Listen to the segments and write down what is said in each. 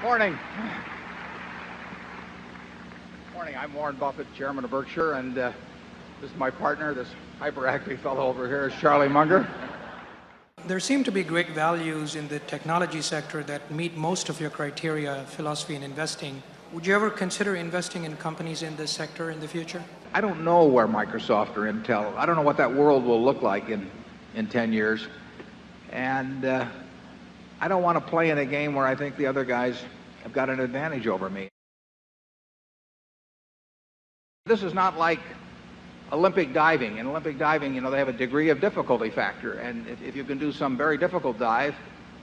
Morning. Morning. I'm Warren Buffett, chairman of Berkshire, and this is my partner, this hyperactive fellow over here is Charlie Munger. There seem to be great values in the technology sector that meet most of your criteria, philosophy in investing. Would you ever consider investing in companies in this sector in the future? I don't know where Microsoft or Intel, I don't know what that world will look like in 10 years. And I don't want to play in a game where I think the other guys have got an advantage over me. This is not like Olympic diving. In Olympic diving, they have a degree of difficulty factor. And if you can do some very difficult dive,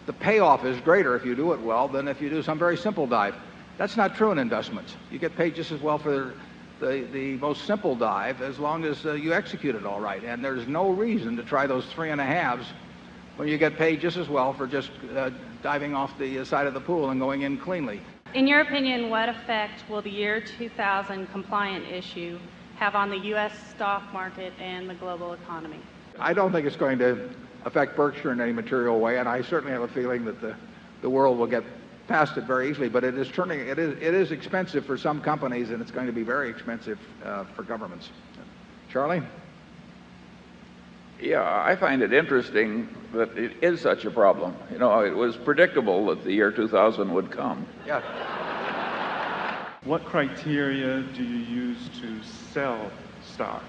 the payoff is greater if you do it well than if you do some very simple dive. That's not true in investments. You get paid just as well for the most simple dive as long as you execute it all right. And there's no reason to try those 3.5s when you get paid just as well for just diving off the side of the pool and going in cleanly. In your opinion, what effect will the year 2000 compliant issue have on the U.S. stock market and the global economy? I don't think it's going to affect Berkshire in any material way, and I certainly have a feeling that the world will get past it very easily. But it is expensive for some companies, and it's going to be very expensive for governments. Charlie? Yeah, I find it interesting that it is such a problem. It was predictable that the year 2000 would come. Yeah. What criteria do you use to sell stock?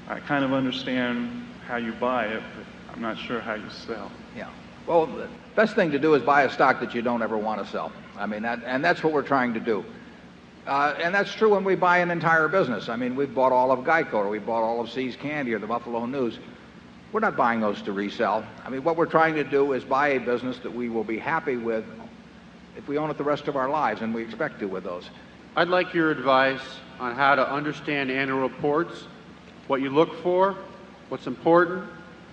I kind of understand how you buy it, but I'm not sure how you sell. Yeah. Well, the best thing to do is buy a stock that you don't ever want to sell. I mean, that's what we're trying to do. And that's true when we buy an entire business. I mean, we've bought all of Geico, or we bought all of See's Candy, or the Buffalo News. We're not buying those to resell. I mean, what we're trying to do is buy a business that we will be happy with if we own it the rest of our lives, and we expect to with those. I'd like your advice on how to understand annual reports, what you look for, what's important,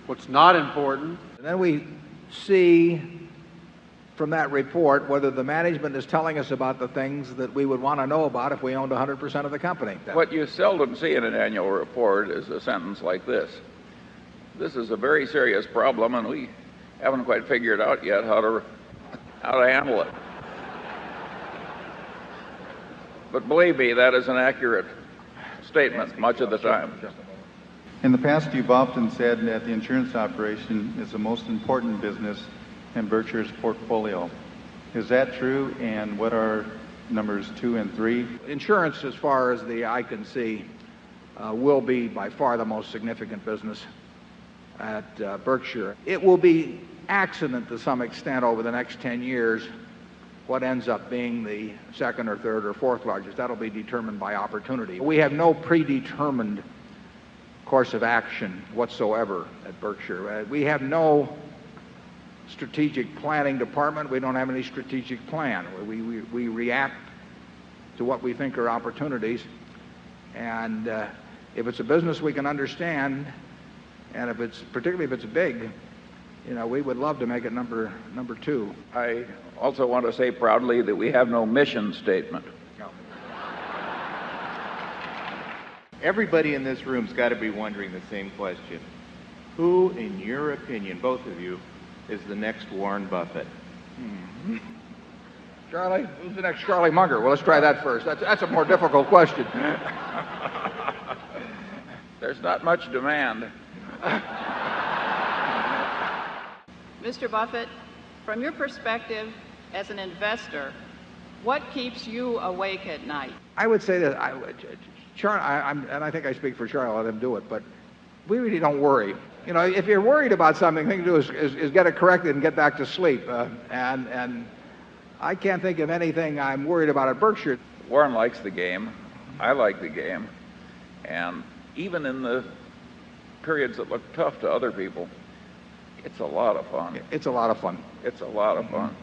what's not important. And then we see from that report whether the management is telling us about the things that we would want to know about if we owned 100% of the company. What you seldom see in an annual report is a sentence like this. This is a very serious problem, and we haven't quite figured out yet how to handle it. But believe me, that is an accurate statement much of the time. In the past, you've often said that the insurance operation is the most important business in Berkshire's portfolio. Is that true? And what are numbers 2 and 3? Insurance, as far as the eye can see, will be by far the most significant business at Berkshire. It will be accident to some extent over the next 10 years what ends up being the second or third or fourth largest. That'll be determined by opportunity. We have no predetermined course of action whatsoever at Berkshire. We have no strategic planning department. We don't have any strategic plan. We react to what we think are opportunities, and if it's a business we can understand, and particularly if it's big, we would love to make it number 2. I also want to say proudly that we have no mission statement. No. Everybody in this room's got to be wondering the same question. Who, in your opinion, both of you, is the next Warren Buffett? Mm-hmm. Charlie? Who's the next Charlie Munger? Well, let's try that first. That's a more difficult question. There's not much demand. Mr. Buffett, from your perspective as an investor, what keeps you awake at night? I would say that Charlie, and I think I speak for Charlie, I'll let him do it, but we really don't worry. If you're worried about something, the thing to do is get it corrected and get back to sleep. And I can't think of anything I'm worried about at Berkshire. Warren likes the game. I like the game. And even in the periods that look tough to other people, it's a lot of fun. It's a lot of fun. It's a lot of fun.